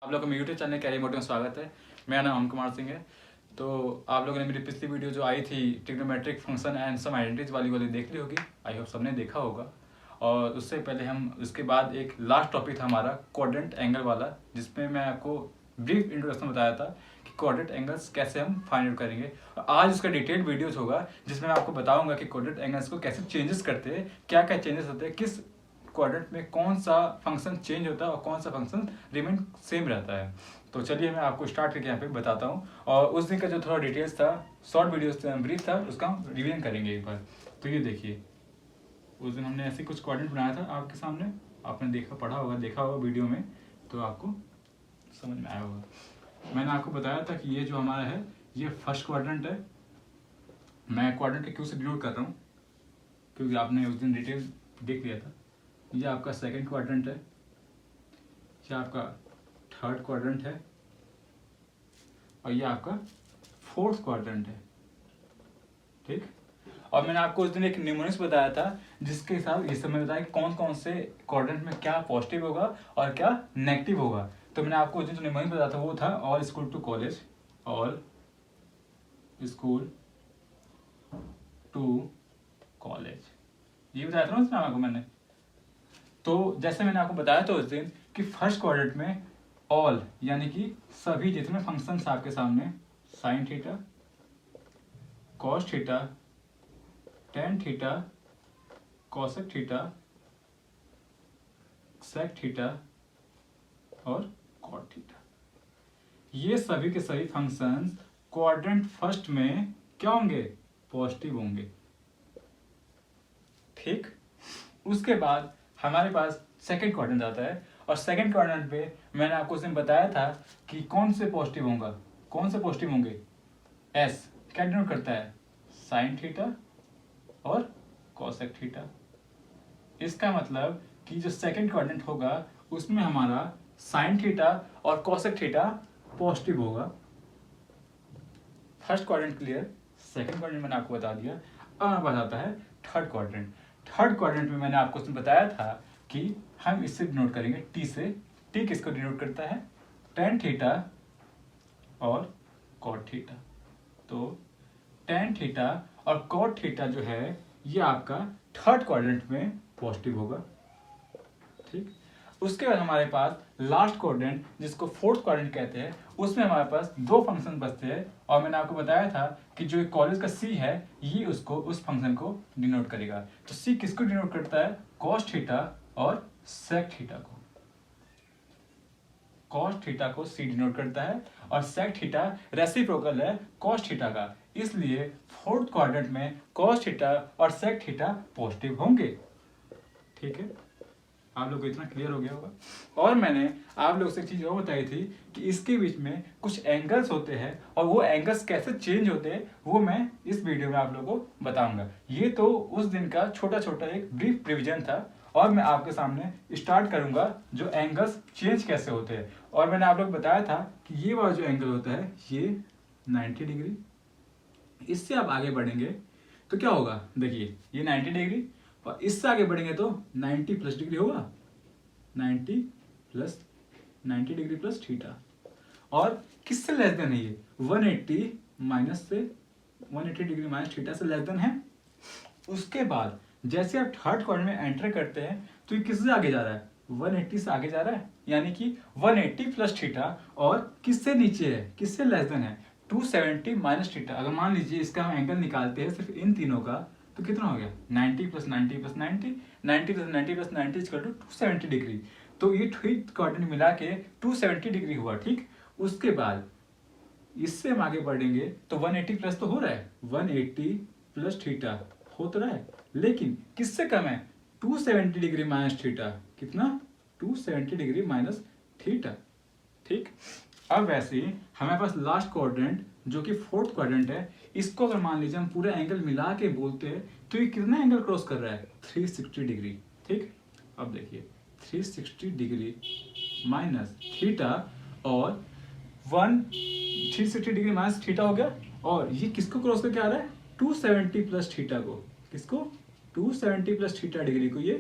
आप लोगों का मेरे यूट्यूब चैनल कैरी मोटिव में स्वागत है। मेरा नाम अमन कुमार सिंह है। तो आप लोगों ने मेरी पिछली वीडियो जो आई थी trigonometric function and some identities वाली देख ली होगी। आई होप सबने देखा होगा। और उससे पहले हम उसके बाद एक लास्ट टॉपिक था हमारा क्वाड्रेंट एंगल वाला, जिसमें मैं आपको ब्रीफ इंट्रोडक्शन बताया था कि क्वाड्रेंट एंगल्स कैसे हम फाइंड आउट करेंगे। और आज उसका डिटेल्ड वीडियोज होगा जिसमें मैं आपको बताऊंगा कि क्वाड्रेंट एंगल्स को कैसे चेंजेस करते हैं, क्या क्या चेंजेस होते हैं, किस क्वाड्रेंट में कौन सा फंक्शन चेंज होता है और कौन सा फंक्शन रिमेन सेम रहता है। तो चलिए मैं आपको स्टार्ट करके यहाँ पे बताता हूँ। और उस दिन का जो थोड़ा डिटेल्स था, शॉर्ट वीडियोस ब्रीफ था, उसका हम रिवीजन करेंगे एक बार। तो ये देखिए, उस दिन हमने ऐसे कुछ क्वाड्रेंट बनाया था आपके सामने, आपने देखा होगा वीडियो में, तो आपको समझ में आया होगा। मैंने आपको बताया था कि ये जो हमारा है ये फर्स्ट क्वाड्रेंट है। मैं क्वाड्रेंट के क्यू से डिनोट कर रहा हूँ क्योंकि आपने उस दिन डिटेल देख लिया था। ये आपका सेकंड क्वाड्रेंट है, ये आपका थर्ड क्वाड्रेंट है और ये आपका फोर्थ क्वाड्रेंट है। ठीक। और मैंने आपको उस दिन एक न्यूमरिक्स बताया था जिसके हिसाब इस समय बताया कि कौन कौन से क्वाड्रेंट में क्या पॉजिटिव होगा और क्या नेगेटिव होगा। तो मैंने आपको उस दिन जो न्यूमरिक्स बताया था वो था all school to college, all school to college, ये बताया था ना उसमें आपको मैंने। तो जैसे मैंने आपको बताया था उस दिन कि फर्स्ट क्वाड्रेंट में ऑल यानी कि सभी जितने फंक्शंस आपके सामने sine theta, cos theta, tan theta, cosec theta, sec theta और कॉट थीटा, ये सभी के सभी फंक्शंस क्वाड्रेंट फर्स्ट में क्या होंगे? पॉजिटिव होंगे। ठीक। उसके बाद हमारे पास सेकंड क्वाड्रेंट आता है और सेकंड क्वाड्रेंट पे मैंने आपको उस दिन बताया था कि कौन से पॉजिटिव होगा, कौन से पॉजिटिव होंगे। एस क्या डिनोट करता है? साइन थीटा और कॉसेक थीटा। इसका मतलब कि जो सेकंड क्वाड्रेंट होगा उसमें हमारा साइन थीटा और कॉसेक थीटा पॉजिटिव होगा। First quadrant clear. Second quadrant मैंने आपको बता दिया। अब हमारे पास आता है थर्ड क्वाड्रेंट। थर्ड क्वाड्रेंट में मैंने आपको बताया था कि हम इससे डिनोट करेंगे टी से। टी किसको डिनोट करता है? टेन थीटा और कॉट थीटा। तो टेन थीटा और कॉट थीटा जो है ये आपका थर्ड क्वाड्रेंट में पॉजिटिव होगा। ठीक। उसके बाद हमारे पास लास्ट क्वाड्रेंट जिसको फोर्थ क्वाड्रेंट कहते हैं, उसमें हमारे पास दो फंक्शन बचते हैं और मैंने आपको बताया था कि जो कॉलेज का सी है ये उसको उस फंक्शन को डिनोट करेगा। तो सी किसको डिनोट करता है? कॉस थीटा और सेक थीटा को। कॉस थीटा को सी डिनोट करता है और सेक थीटा रेसिप्रोकल है कॉस थीटा का, इसलिए फोर्थ क्वाड्रेंट में कॉस थीटा और सेक थीटा पॉजिटिव होंगे। ठीक है, आप लोग को इतना क्लियर हो गया होगा। और मैंने आप लोग से एक चीज और बताई थी कि इसके बीच में कुछ एंगल्स होते हैं और वो एंगल्स कैसे चेंज होते हैं वो मैं इस वीडियो में आप लोगों को बताऊंगा। ये तो उस दिन का छोटा छोटा एक ब्रीफ रिवीजन था और मैं आपके सामने स्टार्ट करूंगा जो एंगल्स चेंज कैसे होते हैं। और मैंने आप लोग बताया था कि ये वाला जो एंगल होता है ये 90 डिग्री। इससे आप आगे बढ़ेंगे तो क्या होगा? देखिए ये 90 डिग्री और इससे आगे बढ़ेंगे तो 90 प्लस डिग्री होगा। 90 प्लस 90 डिग्री प्लस थीटा। और किससे लेस देन है ये? 180 माइनस से 180 डिग्री माइनस थीटा से लेस देन है। उसके बाद जैसे आप थर्ड क्वाड्रेंट में एंटर करते हैं तो ये किससे आगे जा रहा है? 180 से आगे जा रहा है, यानी कि 180 प्लस थीटा और किससे नीचे है, किससे लेस देन है? 270 माइनस थीटा। अगर मान लीजिए इसका हम एंगल निकालते हैं सिर्फ इन तीनों का तो कितना हो गया? 90 plus 90 plus 90, 90 plus 90 plus 90 equal to 270 degree. तो ये थ्री क्वाड्रेंट मिला के 270 डिग्री हुआ। ठीक। उसके बाद इससे हम आगे बढ़ेंगे तो 180 प्लस तो हो रहा है, 180 प्लस थीटा हो तो रहा है, लेकिन किससे कम है? 270 डिग्री माइनस थीटा। कितना? 270 डिग्री माइनस थीटा। ठीक। अब वैसे ही हमारे पास लास्ट क्वाड्रेंट जो कि फोर्थ क्वाड्रेंट है, इसको अगर मान लीजिए हम पूरा एंगल मिला के बोलते हैं तो ये कितना एंगल क्रॉस कर रहा है? 360 डिग्री। ठीक। अब देखिए 360 डिग्री माइनस थीटा और 360 डिग्री माइनस थीटा हो गया और ये किसको क्रॉस करके आ रहा है? 270 प्लस थीटा को। किसको? 270 प्लस थीटा डिग्री को ये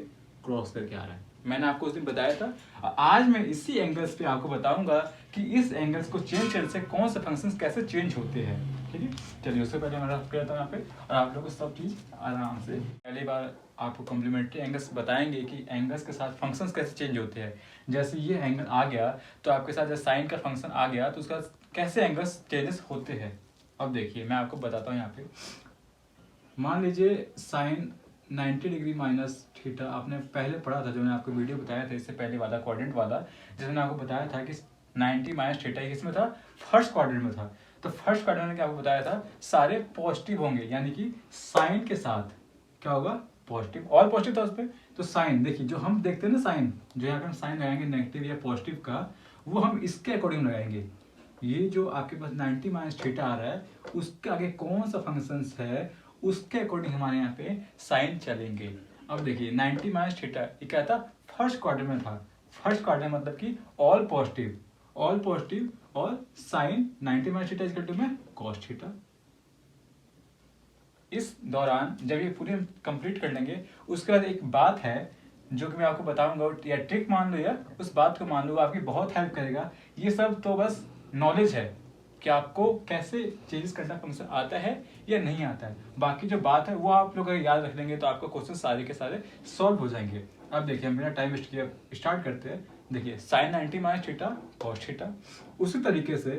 क्रॉस करके आ रहा है। मैंने आपको उस दिन बताया था। और आज मैं इसी एंगल्स पे आपको बताऊंगा कि इस एंगल्स को चेंज करने से कौन से फंक्शंस कैसे चेंज होते हैं। ठीक है, चलिए उससे पहले मैं रफ करता हूँ यहाँ पे, और आप लोग को सब चीज़ आराम से पहली बार आपको कॉम्प्लीमेंट्री एंगल्स बताएंगे कि एंगल्स के साथ फंक्शंस कैसे चेंज होते हैं। जैसे ये एंगल आ गया तो आपके साथ जैसे साइन का फंक्शन आ गया तो उसका कैसे एंगल्स चेंजेस होते हैं। अब देखिए मैं आपको बताता हूँ यहाँ पे, मान लीजिए साइन 90 डिग्री माइनस थीटा आपने पहले पढ़ा था, जो मैंने आपको वीडियो बताया था इससे पहले वाला क्वाड्रेंट वाला, जिसमें आपको बताया था कि 90 माइनस थीटा किसमें था, फर्स्ट क्वाड्रेंट में था। तो फर्स्ट क्वाड्रेंट में क्या आपको बताया था, सारे पॉजिटिव होंगे, यानी कि साइन के साथ क्या होगा, पॉजिटिव, और पॉजिटिव था उस पर। तो साइन देखिए जो हम देखते हैं ना, साइन जो यहाँ पे हम साइन लगाएंगे नेगेटिव या पॉजिटिव का, वो हम इसके अकॉर्डिंग लगाएंगे। ये जो आपके पास 90 माइनस थीटा आ रहा है उसके आगे कौन सा फंक्शंस है उसके अकॉर्डिंग हमारे यहाँ पे साइन चलेंगे। अब देखिए 90 माइनस थीटा ये क्या था, फर्स्ट क्वार्टर में था। फर्स्ट क्वार्टर मतलब कि ऑल पॉजिटिव, ऑल पॉजिटिव, और sine 90 minus theta equal to में कॉस थीटा। इस दौरान जब ये पूरे कंप्लीट कर लेंगे उसके बाद एक बात है जो कि मैं आपको बताऊंगा, या ट्रिक मान लो या उस बात को मान लो, आपकी बहुत हेल्प करेगा। ये सब तो बस नॉलेज है कि आपको कैसे चेंजेस करना फंक्शन आता है या नहीं आता है। बाकी जो बात है वो आप लोग अगर याद रख लेंगे तो आपको क्वेश्चन सारे के सारे सॉल्व हो जाएंगे। अब देखिए हम बिना टाइम वेस्ट किए स्टार्ट करते हैं। देखिए sine 90 minus theta cos theta, उसी तरीके से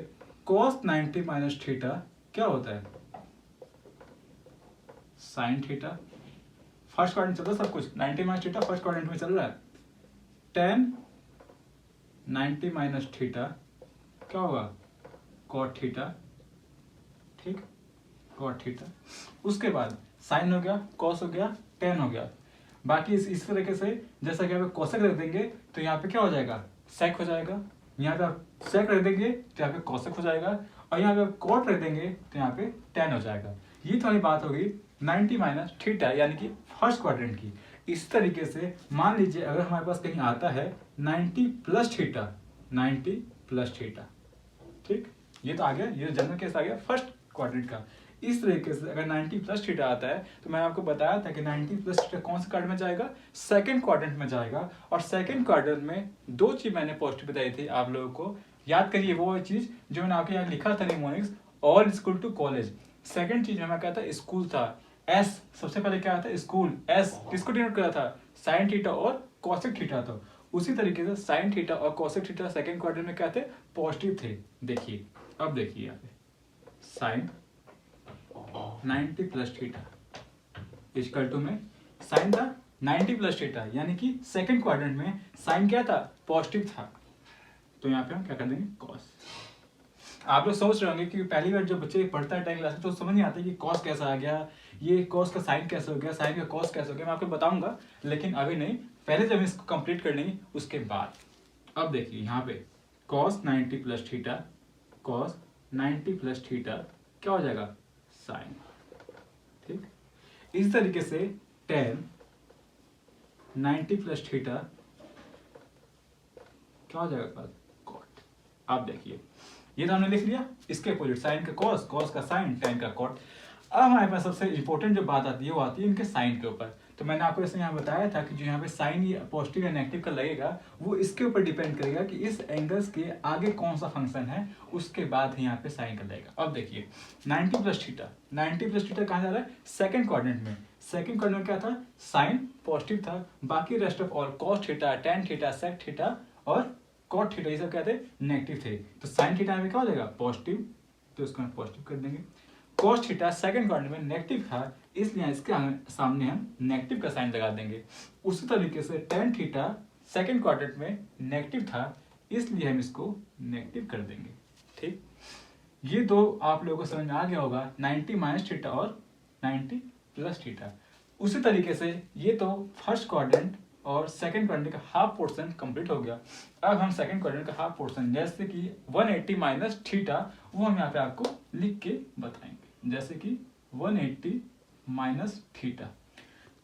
कॉस 90 माइनस थीटा क्या होता है, साइन थीटा। फर्स्ट क्वाड्रेंट चल रहा है सब कुछ, 90 माइनस थीटा फर्स्ट क्वाड्रेंट में चल रहा है। टेन 90 माइनस थीटा क्या होगा, कॉट थीटा, ठीक, कॉट थीटा। उसके बाद साइन हो गया, कॉस हो गया, टेन हो गया। बाकी इस तरीके से जैसा कि आप कोसेक रख देंगे तो यहाँ पे क्या हो जाएगा, सेक हो जाएगा। यहाँ पे आप सेक रख देंगे तो यहाँ पे कोसेक हो जाएगा, और यहाँ पे आप कॉट रख देंगे तो यहाँ पे टेन हो जाएगा। ये थोड़ी बात होगी 90 माइनस थीटा यानी कि फर्स्ट क्वाड्रेंट की। इस तरीके से मान लीजिए अगर हमारे पास कहीं आता है 90 प्लस थीटा, 90 प्लस थीटा, ठीक, ये तो आ गया, ये जनरल केस आ गया फर्स्ट क्वाड्रेंट का। इस तरीके से अगर 90 प्लस थीटा आता है तो मैंने आपको बताया था कि 90 प्लस थीटा कौन से क्वाड्रेंट में जाएगा, सेकंड क्वाड्रेंट में जाएगा। और सेकंड क्वाड्रेंट में दो चीज मैंने पॉजिटिव बताई थी आप लोगों को, याद करिए वो चीज जो मैंने आपके यहाँ लिखा था mnemonics, all school to college. Second चीज में क्या था, स्कूल था। एस सबसे पहले क्या था, स्कूल। एस किसको डिनोट करा था, साइन थीटा और कॉसेक थीटा। तो उसी तरीके से साइन थीटा और कॉसेक थीटा सेकंड क्वाड्रेंट में क्या थे, पॉजिटिव थे। देखिए अब देखिए यहाँ पे sine 90 plus theta equal to में साइन था 90 प्लस थीटा, यानी कि सेकंड क्वाड्रेंट में साइन क्या था, पॉजिटिव था। तो यहाँ पे हम क्या कर देंगे, कॉस। आप लोग सोच रहे होंगे कि पहली बार जब बच्चे पढ़ता है 10 क्लास में तो समझ नहीं आता कि कॉस कैसा आ गया, ये कॉस का साइन कैसे हो गया, साइन का कॉस कैसे हो गया। मैं आपको बताऊंगा लेकिन अभी नहीं, पहले जब इसको कंप्लीट कर लेंगे उसके बाद। अब देखिए यहाँ पे cos 90 plus theta, cos 90 plus theta क्या हो जाएगा, साइन, ठीक। इस तरीके से टेन 90 प्लस थीटा क्या हो जाएगा, कॉट। अब देखिए ये तो हमने लिख लिया, इसके अपोजिट साइन का कॉस, कॉस का साइन, टेन का कॉट। अब हमारे पास सबसे इंपॉर्टेंट जो बात आती है वो आती है इनके साइन के ऊपर। तो मैंने आपको इसमें यहाँ बताया था कि जो यहाँ पे साइन ये पॉजिटिव या नेगेटिव का लगेगा वो इसके ऊपर डिपेंड करेगा कि इस एंगल्स के आगे कौन सा फंक्शन है, उसके बाद ही यहाँ पे साइन का लगेगा। अब देखिए 90 प्लस थीटा, 90 प्लस थीटा कहाँ जा रहा है, सेकंड क्वाड्रेंट में। सेकंड क्वाड्रेंट में क्या था, साइन पॉजिटिव था, बाकी rest of all cos theta, tan theta, sec theta और कॉट थीटा ये सब क्या थे, नेगेटिव थे। तो साइन थीटा में क्या हो जाएगा, पॉजिटिव, तो इसको हम पॉजिटिव कर देंगे। कॉस थीटा सेकंड क्वाड्रेंट में नेगेटिव था, इसलिए इसके सामने हम नेगेटिव का साइन लगा देंगे। उसी तरीके से टेन थीटा सेकंड क्वाड्रेंट में नेगेटिव था, इसलिए हम इसको नेगेटिव कर देंगे, ठीक। ये दो आप लोगों को समझ में आ गया होगा, 90 माइनस थीटा और 90 प्लस थीटा। उसी तरीके से ये तो फर्स्ट क्वाड्रेंट और सेकंड क्वाड्रेंट का हाफ पोर्शन कंप्लीट हो गया। अब हम सेकंड क्वाड्रेंट का हाफ पोर्शन जैसे कि 180 माइनस थीटा वो हम यहाँ पे आपको लिख के बताएंगे, जैसे कि 180 माइनस थीटा।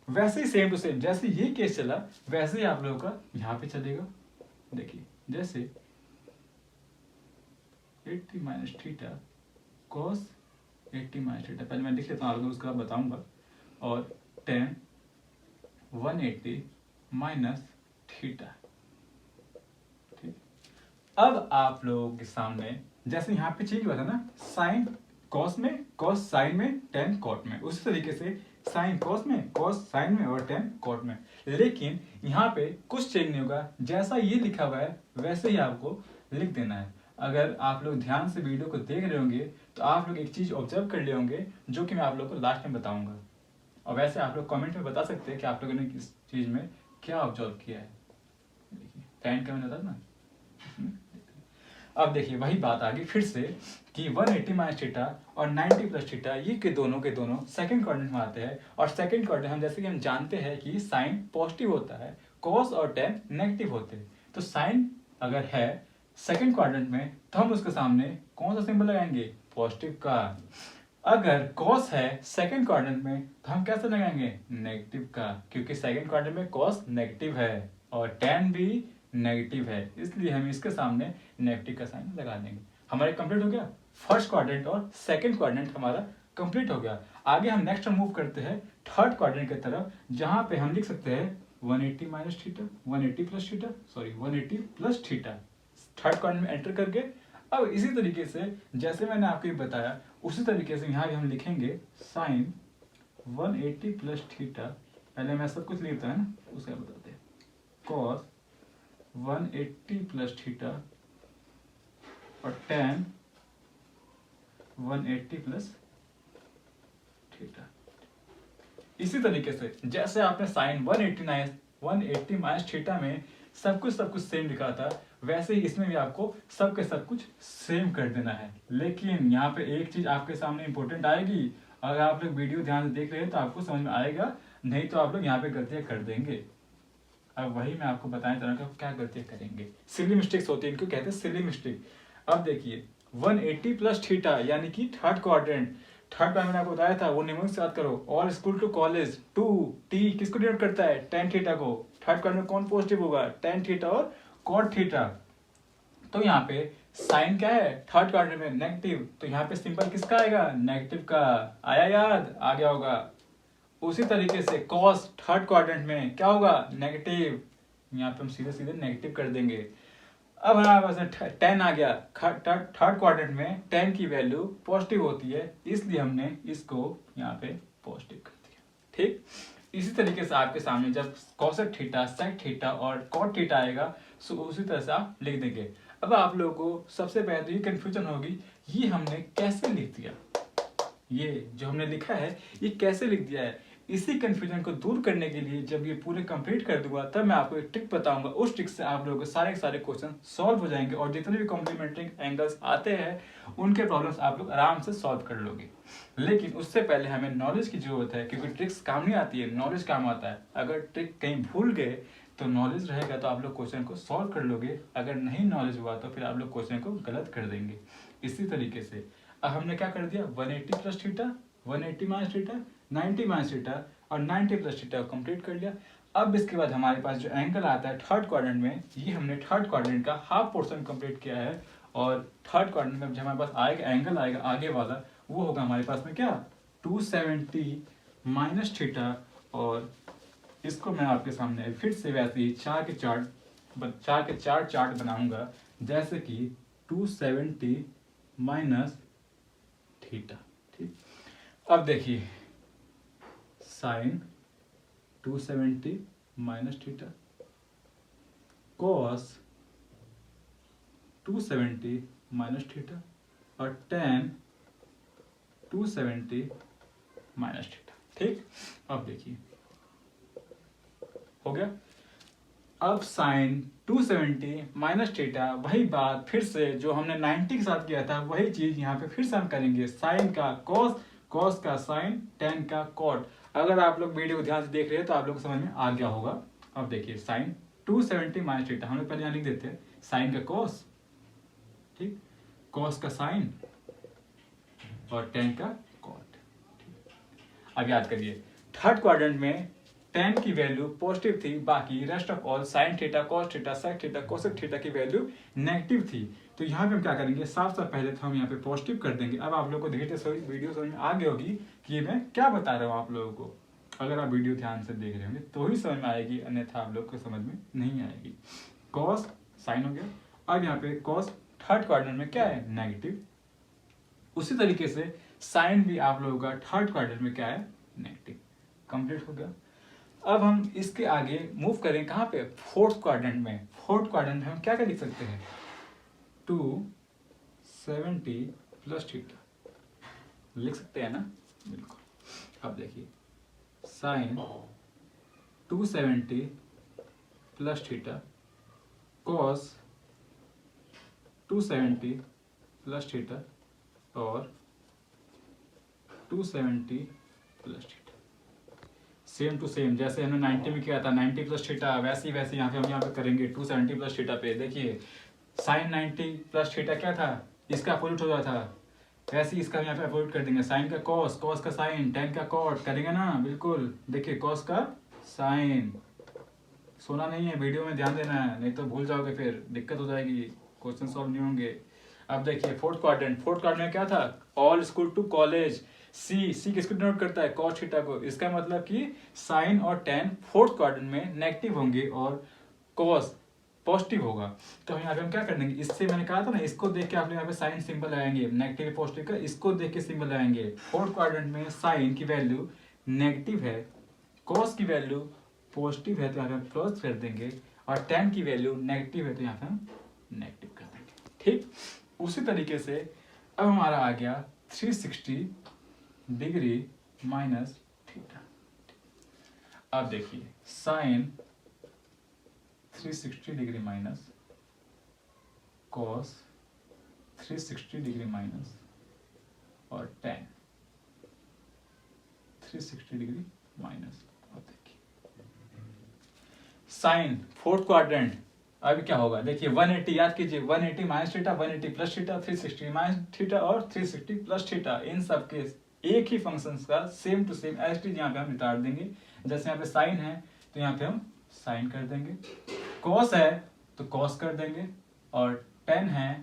वैसे ही सेम टू सेम जैसे ये केस चला वैसे ही आप लोगों का यहाँ पे चलेगा। देखिए जैसे 80 minus theta cos 80 minus theta, पहले मैं लिख लेता हूँ, उसका बताऊंगा। और 10 180 माइनस थीटा। ठीक, अब आप लोगों के सामने जैसे यहाँ पे चेंज हुआ था ना, साइन कॉस में, कॉस साइन में, टेन कॉट में, उसी तरीके से साइन कॉस में, कॉस साइन में और टेन कॉट में। लेकिन यहाँ पे कुछ चेंज नहीं होगा, जैसा ये लिखा हुआ है वैसे ही आपको लिख देना है। अगर आप लोग ध्यान से वीडियो को देख रहे होंगे तो आप लोग एक चीज ऑब्जर्व कर लिए होंगे जो कि मैं आप लोग को लास्ट में बताऊंगा। और वैसे आप लोग कमेंट में बता सकते हैं कि आप लोगों ने इस चीज में क्या ऑब्जर्व किया है। देखिए टेन का मैंने था ना। अब देखिए वही बात आ गई फिर से कि 180 माइनस थीटा और 90 प्लस थीटा ये के दोनों सेकंड क्वाड्रेंट में आते हैं। और सेकंड क्वाड्रेंट हम जैसे कि हम जानते हैं कि साइन पॉजिटिव होता है, कॉस और टेन नेगेटिव होते हैं। तो साइन अगर है सेकंड क्वाड्रेंट में तो हम उसके सामने कौन सा सिंबल लगाएंगे? पॉजिटिव का। अगर कॉस है सेकंड क्वाड्रेंट में तो हम कैसे लगाएंगे? नेगेटिव का, क्योंकि सेकंड क्वाड्रेंट में कॉस नेगेटिव है और टेन भी नेगेटिव है, इसलिए हम इसके सामने नेगेटिव का साइन लगा देंगे। हमारे कंप्लीट हो गया फर्स्ट क्वाड्रेंट और सेकंड क्वाड्रेंट हमारा कंप्लीट हो गया। आगे हम नेक्स्ट मूव करते हैं थर्ड क्वाड्रेंट की तरफ, जहां पे हम लिख सकते हैं 180 minus theta, 180 plus theta, sorry 180 plus theta third quadrant में एंटर करके। अब इसी तरीके से जैसे मैंने आपको ये बताया उसी तरीके से यहाँ भी हम लिखेंगे साइन 180 प्लस थीटा। पहले मैं सब कुछ लिखता है ना, उसे बताते हैं। कॉस 180 प्लस थीटा और टेन 180 प्लस थीटा। इसी तरीके से जैसे आपने साइन 180 माइनस थीटा में सब कुछ सेम लिखा था, वैसे ही इसमें भी आपको सब कुछ सेम कर देना है। लेकिन यहाँ पे एक चीज आपके सामने इंपॉर्टेंट आएगी, अगर आप लोग वीडियो ध्यान से देख रहे हैं तो आपको समझ में आएगा, नहीं तो आप लोग यहाँ पे गलतियां कर देंगे। अब वही मैं आपको बताने चला कि क्या गलतियां करेंगे। सिली मिस्टेक्स होती है, इनको कहते हैं सिली मिस्टेक। अब देखिए 180 प्लस थीटा यानी कि थर्ड क्वाड्रेंट, थर्ड मैंने आपको बताया था वो नियमों से याद करो। और school to college, to T किसको डिनोट करता है? टेन थीटा को। थर्ड क्वाड्रेंट में कौन पॉजिटिव होगा? टेन थीटा और कॉट थीटा। तो यहाँ पे साइन क्या है थर्ड क्वाड्रेंट में? नेगेटिव। तो यहाँ पे सिंपल किसका आएगा? नेगेटिव का। आया याद? आ गया होगा। उसी तरीके से कॉस थर्ड क्वाड्रेंट में क्या होगा? नेगेटिव। यहाँ पे हम सीधे सीधे नेगेटिव कर देंगे। अब हमारे पास 10 आ गया। थर्ड क्वाड्रेंट में 10 की वैल्यू पॉजिटिव होती है, इसलिए हमने इसको यहाँ पे पॉजिटिव कर दिया। ठीक, इसी तरीके से आपके सामने जब कोसेक थीटा, सेक थीटा और कॉट थीटा आएगा तो उसी तरह से आप लिख देंगे। अब आप लोगों को सबसे पहले तो ये कंफ्यूजन होगी, ये हमने कैसे लिख दिया, ये जो हमने लिखा है ये कैसे लिख दिया है। इसी कंफ्यूजन को दूर करने के लिए जब ये पूरे कंप्लीट कर दूंगा तब मैं आपको एक ट्रिक बताऊंगा। उस ट्रिक से आप लोगों के सारे क्वेश्चन सॉल्व हो जाएंगे और जितने भी कॉम्प्लीमेंट्री एंगल्स आते हैं उनके प्रॉब्लम्स आप लोग आराम से सॉल्व कर लोगे। लेकिन उससे पहले हमें नॉलेज की जरूरत है, क्योंकि ट्रिक्स काम नहीं आती है, नॉलेज काम आता है। अगर ट्रिक कहीं भूल गए तो नॉलेज रहेगा तो आप लोग क्वेश्चन को सॉल्व कर लोगे, अगर नहीं नॉलेज हुआ तो फिर आप लोग क्वेश्चन को गलत कर देंगे। इसी तरीके से अब हमने क्या कर दिया, 180 plus theta, 180 minus theta, 90 minus theta और 90 प्लस थीटा को कंप्लीट कर लिया। अब इसके बाद हमारे पास जो एंगल आता है थर्ड क्वाड्रेंट में, ये हमने थर्ड क्वाड्रेंट का हाफ पोर्शन कंप्लीट किया है। और थर्ड क्वाड्रेंट में जो हमारे पास आएगा एंगल आएगा आगे वाला, वो होगा हमारे पास में क्या, 270 माइनस थीटा। और इसको मैं आपके सामने फिर से वैसे ही चार के चार चार्ट बनाऊंगा, जैसे कि 270 माइनस थीटा। ठीक, अब देखिए sine 270 minus theta, cos 270 minus theta और टेन 270 माइनस थीटा। ठीक, अब देखिए हो गया। अब साइन 270 माइनस थीटा, वही बात फिर से जो हमने 90 के साथ किया था वही चीज यहाँ पे फिर से हम करेंगे। साइन का कॉस, कॉस का साइन, टेन का कॉट। अगर आप लोग वीडियो को ध्यान से देख रहे हैं तो आप लोग को समझ में आ गया होगा। अब देखिए साइन 270 माइनस थीटा, हम लोग पहले यहाँ लिख देते हैं साइन का कॉस, ठीक, कॉस का साइन और टेन का कॉट। अब याद करिए थर्ड क्वाड्रेंट में 10 की वैल्यू पॉजिटिव थी, बाकी rest of all sine theta, cos theta, sec theta, cosec theta की वैल्यू नेगेटिव थी। तो यहाँ पे हम क्या करेंगे, साफ पहले तो हम यहाँ पे पॉजिटिव कर देंगे। अब आप लोगों को देखते वीडियो समझ में आ गई होगी कि मैं क्या बता रहा हूँ आप लोगों को। अगर आप वीडियो ध्यान से देख रहे होंगे तो ही समझ में आएगी, अन्यथा आप लोग को समझ में नहीं आएगी। कॉस साइन हो गया। अब यहाँ पे कॉस थर्ड क्वाड्रेंट में क्या है, नेगेटिव। उसी तरीके से साइन भी आप लोगों का थर्ड क्वाड्रेंट में क्या है, नेगेटिव। कंप्लीट हो गया। अब हम इसके आगे मूव करें कहाँ पे, फोर्थ क्वाड्रेंट में। फोर्थ क्वाड्रेंट में हम क्या क्या लिख सकते हैं, 270 प्लस थीटा लिख सकते हैं ना, बिल्कुल। अब देखिए sine 270 plus theta cos 270 plus theta और 270 plus theta, same to same जैसे हमने 90 में किया था 90 प्लस थीटा, वैसे ही यहाँ पे हम यहाँ पे करेंगे 270 प्लस थीटा पे। देखिए साइन 90 प्लस थीटा क्या था, इसका अपोजिट हो जाता था, वैसे ही इसका यहाँ पे अपोजिट कर देंगे। साइन का कॉस, कॉस का साइन, टेन का कॉट करेंगे ना, बिल्कुल। देखिए कॉस का साइन, सोना नहीं है, वीडियो में ध्यान देना है, नहीं तो भूल जाओगे, फिर दिक्कत हो जाएगी, क्वेश्चन सॉल्व नहीं होंगे। अब देखिए फोर्थ क्वाड्रेंट में क्या था, ऑल स्कूल टू कॉलेज। सी किसको डिनोट करता है, कॉस थीटा को। इसका मतलब कि साइन और टेन फोर्थ क्वाड्रेंट में नेगेटिव होंगे और कॉस पॉजिटिव होगा। तो यहाँ पे हम क्या कर देंगे, इससे मैंने कहा था ना, इसको देख के आप यहाँ पे साइन सिंबल लगाएंगे, नेगेटिव पॉजिटिव का, इसको देख के सिंबल लगाएंगे। फोर्थ क्वाड्रेंट में साइन की वैल्यू नेगेटिव है, कॉस की वैल्यू पॉजिटिव है, तो यहाँ पे हम प्लस कर देंगे, और टेन की वैल्यू नेगेटिव है तो यहाँ पे हम नेगेटिव कर देंगे। ठीक, उसी तरीके से अब हमारा आ गया 360 डिग्री माइनस थीटा। अब देखिए sine 360 degree minus cos 360 degree minus और टेन 360 डिग्री माइनस। अब देखिए साइन फोर्थ क्वाड्रेंट, अब क्या होगा, देखिए 180 याद कीजिए, 180 minus theta, 180 plus theta, 360 minus theta और 360 प्लस थीटा, इन सब के एक ही फंक्शंस का same to same as it is यहाँ पे हम निकाल देंगे। जैसे यहाँ पे साइन है तो यहाँ पे हम साइन कर देंगे, कॉस है तो कॉस कर देंगे, और टेन है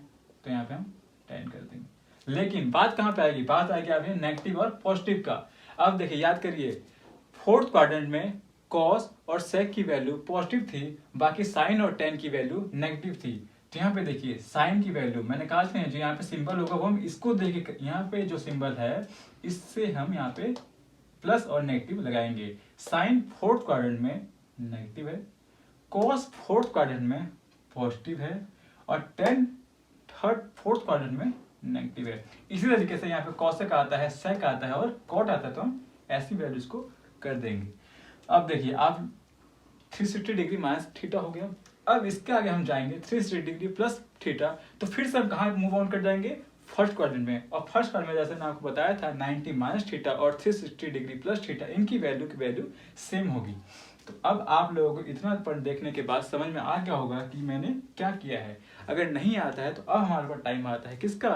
तो यहाँ पे हम टेन कर देंगे। लेकिन बात कहाँ पे आएगी, बात आएगी अभी नेगेटिव और पॉजिटिव का। अब देखिए याद करिए, फोर्थ क्वाड्रेंट में कॉस और सेक की वैल्यू पॉजिटिव थी, बाकी साइन और टेन की वैल्यू नेगेटिव थी। तो यहाँ पे देखिए साइन की वैल्यू मैंने कहा था जो यहाँ पे सिंबल होगा वो हम इसको देख, यहाँ पे जो सिंबल है इससे हम यहाँ पे प्लस और नेगेटिव लगाएंगे। साइन फोर्थ क्वाड्रेंट में नेगेटिव है, कॉस फोर्थ क्वाड्रेंट में पॉजिटिव है, और टेन फोर्थ क्वाड्रेंट में नेगेटिव है। इसी तरीके से यहाँ पे कॉसेक आता है, सेक आता है और कॉट आता है, तो हम ऐसी वैल्यूज को कर देंगे। अब देखिए आप 360 डिग्री माइनस थीटा हो गया। अब इसके आगे हम जाएंगे 360 डिग्री प्लस थीटा, तो फिर से हम कहाँ मूव ऑन कर जाएंगे, फर्स्ट क्वाड्रेंट में। और फर्स्ट क्वाड्रेंट में जैसे मैंने आपको बताया था 90 माइनस थीटा और 360 डिग्री प्लस थीटा, इनकी वैल्यू सेम होगी। तो अब आप लोगों को इतना पॉइंट देखने के बाद समझ में आ गया होगा कि मैंने क्या किया है। अगर नहीं आता है तो अब हमारे पास टाइम आता है किसका,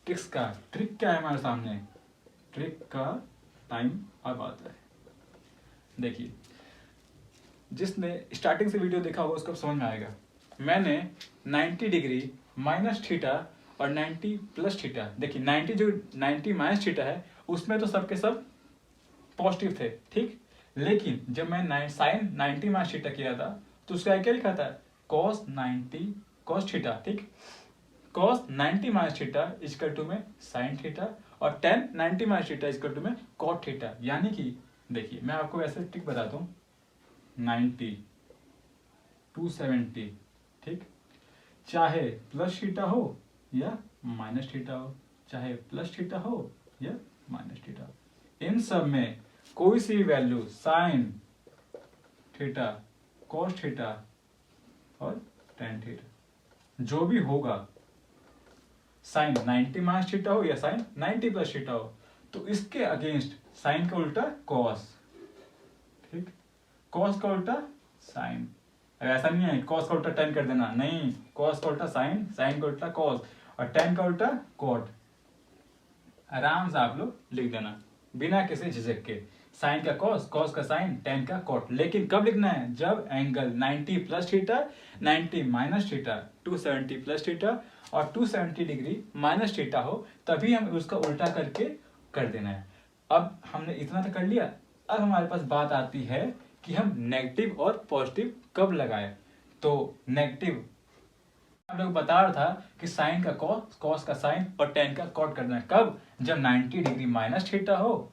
ट्रिक्स का। ट्रिक क्या है हमारे सामने, ट्रिक का टाइम अब आता है। देखिए जिसने स्टार्टिंग से वीडियो देखा होगा उसको समझ में आएगा। मैंने 90 डिग्री माइनस थीटा और 90 प्लस थीटा, देखिए 90 माइनस थीटा है उसमें तो सबके सब पॉजिटिव थे, ठीक। लेकिन जब मैं साइन 90 माइनस थीटा किया था तो उसका क्या लिखा था, कॉस 90 कॉस थीटा, ठीक। Cos 90 minus theta equal to में साइन थीटा, और tan 90 minus theta equal to में कॉट थीटा। यानी कि देखिए मैं आपको ऐसे ट्रिक बताता हूँ, 90 270, ठीक, चाहे प्लस थीटा हो या माइनस थीटा हो, चाहे प्लस थीटा हो या माइनस थीटा हो, इन सब में कोई सी value sine theta cos theta और टेन थीटा जो भी होगा, साइन 90 माइनस थीटा हो या साइन 90 प्लस थीटा हो, तो इसके अगेंस्ट साइन का उल्टा कॉस, ठीक, कॉस का उल्टा साइन। ऐसा नहीं है कॉस का उल्टा टेन कर देना, नहीं, कॉस का उल्टा साइन, साइन का उल्टा कॉस और टेन का उल्टा कॉट। आराम से आप लोग लिख देना बिना किसी झिझक के, साइन का कॉस, कॉस का साइन, टेन का कॉट। लेकिन कब लिखना है, जब angle 90 plus theta 90 minus theta 270 plus theta और 270 डिग्री माइनस थीटा हो, तभी हम उसका उल्टा करके कर देना है। अब हमने इतना तो कर लिया, अब हमारे पास बात आती है कि हम नेगेटिव और पॉजिटिव कब लगाए। तो नेगेटिव हम लोग बता रहा था कि साइन का कॉस, कॉस का साइन और टेन का कॉट करना है। कब? जब 90 डिग्री माइनस थीटा हो,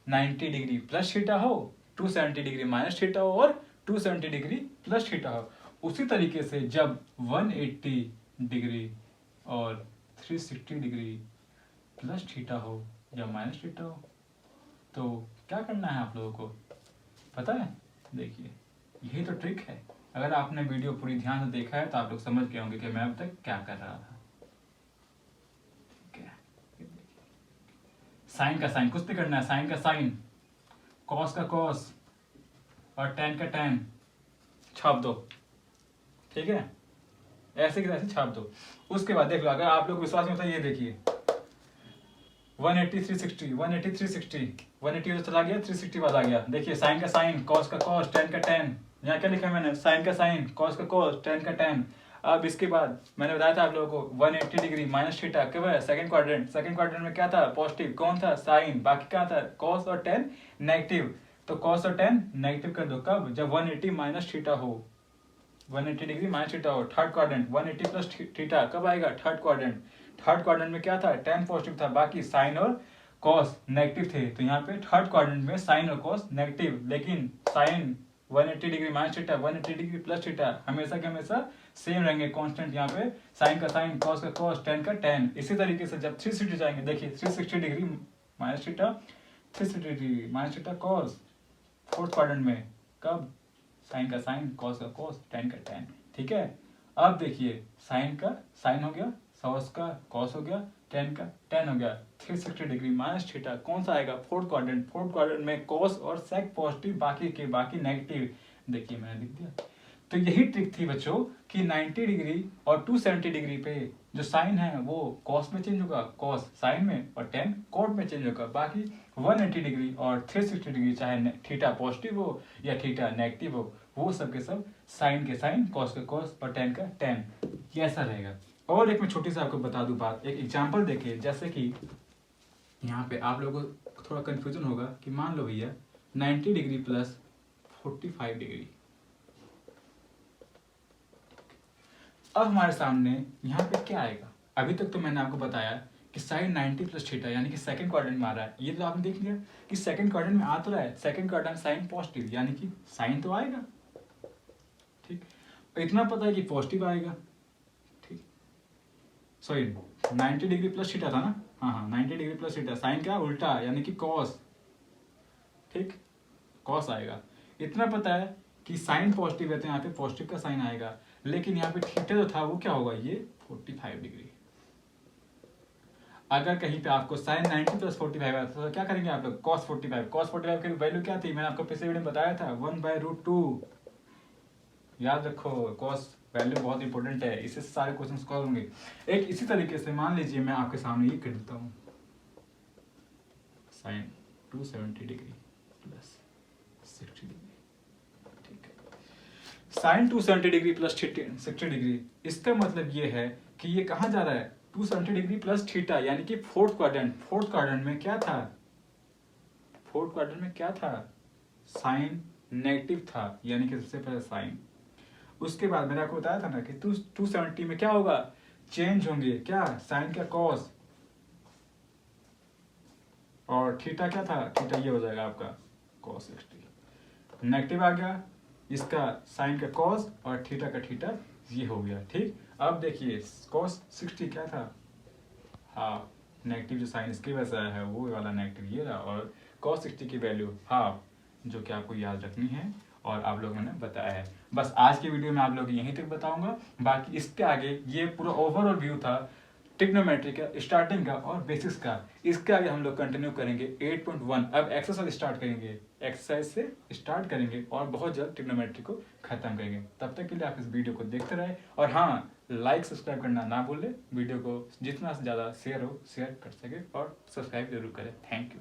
90 डिग्री प्लस थीटा हो, 270 डिग्री माइनस थीटा हो और 270 डिग्री प्लस थीटा हो। उसी तरीके से जब 180 डिग्री और 360 डिग्री प्लस थीटा हो या माइनस थीटा हो, तो क्या करना है आप लोगों को पता है? देखिए, यही तो ट्रिक है। अगर आपने वीडियो पूरी ध्यान से देखा है तो आप लोग समझ गए होंगे कि मैं अब तक क्या कर रहा था। ठीक है, साइन का साइन कुछ भी करना है, साइन का साइन, कॉस का कॉस और टेन का टेन छाप दो। ठीक है, ऐसे की ऐसे छाप दो। उसके बाद देख लो, अगर आप लोग विश्वास नहीं होता, ये देखिए 180 360 180 360 180 उधर चला गया, 360 बाद आ गया। देखिए साइन का साइन, कॉस का कॉस, टेन का टेन। यहाँ क्या लिखा है मैंने? साइन का साइन, कॉस का कॉस, टेन का टेन। अब इसके बाद मैंने बताया था आप लोगों को 180 डिग्री माइनस थीटा कब है? Second quadrant. सेकंड क्वाड्रेंट में क्या था? पॉजिटिव। कौन था? साइन। बाकी क्या था? कॉस और टेन नेगेटिव। तो कॉस और टेन नेगेटिव कर दो। कब? जब 180 माइनस थीटा हो, 180 डिग्री माइनस थीटा हो। थर्ड क्वाड्रेंट 180 प्लस थीटा कब आएगा? Third quadrant. थर्ड क्वाड्रेंट में क्या था? टेन पॉजिटिव था, बाकी साइन और कॉस नेगेटिव थे। तो यहाँ पे थर्ड क्वाड्रेंट में साइन और कॉस नेगेटिव, लेकिन sine 180 degree minus theta, 180 degree plus theta हमेशा के हमेशा सेम रहेंगे, कांस्टेंट। यहाँ पे साइन का साइन, कॉस का कॉस, टेन का टेन। इसी तरीके से जब 360 जाएंगे, देखिए 360 degree minus theta, 360 degree minus theta cos fourth quadrant में। कब? साइन का साइन, कॉस का कॉस, टेन का टेन। ठीक है, अब देखिए साइन का साइन हो गया, कॉस का कॉस हो गया, टेन का टेन हो गया। 360 डिग्री माइनस थीटा कौन सा आएगा? Fourth quadrant. फोर्थ क्वाड्रेंट में कॉस और सेक पॉजिटिव, बाकी के बाकी नेगेटिव। देखिए मैंने लिख दिया। तो यही ट्रिक थी बच्चों कि 90 डिग्री और 270 डिग्री पे जो साइन है वो कॉस में चेंज होगा, कॉस साइन में, और टेन कॉट में चेंज होगा। बाकी 180 डिग्री और 360 डिग्री चाहे थीटा पॉजिटिव हो या थीटा नेगेटिव हो, वो सब के सब साइन के साइन, कॉस के कॉस और टेन का टेन, ये ऐसा रहेगा। और एक मैं छोटी सी आपको बता दूं बात, एक एग्जांपल देखिए। जैसे कि यहाँ पे आप लोगों को थोड़ा कंफ्यूजन होगा कि मान लो भैया 90 डिग्री प्लस 45 डिग्री। अब हमारे सामने यहाँ पे क्या आएगा? अभी तक तो मैंने आपको बताया कि साइन 90 प्लस थीटा यानी कि सेकंड क्वाड्रेंट में आ रहा है। ये तो आपने देख लिया कि सेकंड क्वाड्रेंट में आ तो रहा है, सेकंड क्वाड्रेंट साइन पॉजिटिव यानी कि साइन तो आएगा। ठीक, इतना पता है कि पॉजिटिव आएगा। ठीक, सॉरी 90 डिग्री प्लस थीटा था ना? हाँ, 90 डिग्री प्लस थीटा, साइन क्या? उल्टा यानी कि कॉस। ठीक, कॉस आएगा। इतना पता है कि साइन पॉजिटिव है तो यहाँ पे पॉजिटिव का साइन आएगा, लेकिन यहाँ पे थीटा जो था वो क्या होगा? ये 45 डिग्री। अगर कहीं पे आपको साइन 90 प्लस 45 आता तो क्या करेंगे आप लोग? कॉस 45। कॉस 45 की वैल्यू क्या थी? मैंने आपको पिछले वीडियो में बताया था 1/√2। याद रखो, कॉस वैल्यू बहुत इंपॉर्टेंट है, इससे सारे क्वेश्चन सॉल्व होंगे। एक इसी तरीके से मान लीजिए मैं आपके सामने ये कर देता हूँ, sine 270 degree plus 60 degree. Sine 270 degree plus 60 degree, इसका मतलब ये है कि ये कहाँ जा रहा है? 270 डिग्री प्लस थीटा यानी कि फोर्थ क्वाड्रेंट। फोर्थ क्वाड्रेंट में क्या था? फोर्थ क्वाड्रेंट में क्या था? साइन नेगेटिव था यानी कि सबसे पहले साइन। उसके बाद मैंने आपको बताया था ना कि 270 में क्या होगा? चेंज होंगे। क्या? साइन का कॉस, और थीटा क्या था? थीटा ये हो जाएगा आपका कॉस 60। नेगेटिव आ गया, इसका साइन का कॉस और थीटा का थीटा ये हो गया। ठीक, अब देखिए कॉस 60 क्या था? हाफ। नेगेटिव जो साइन इसकी वजह से आया है वो वाला नेगेटिव ये रहा, और कॉस 60 की वैल्यू हाफ, जो कि आपको याद रखनी है और आप लोगों ने बताया है। बस आज की वीडियो में आप लोग यहीं तक बताऊंगा, बाकी इसके आगे ये पूरा ओवरऑल व्यू था ट्रिग्नोमेट्री का, स्टार्टिंग का और बेसिक्स का। इसके आगे हम लोग कंटिन्यू करेंगे 8.1। अब एक्सरसाइज स्टार्ट करेंगे, एक्सरसाइज से स्टार्ट करेंगे और बहुत जल्द ट्रिग्नोमेट्री को खत्म करेंगे। तब तक के लिए आप इस वीडियो को देखते रहे, और हाँ, लाइक सब्सक्राइब करना ना भूलें। वीडियो को जितना से ज़्यादा शेयर हो शेयर कर सके, और सब्सक्राइब जरूर करें। Thank you.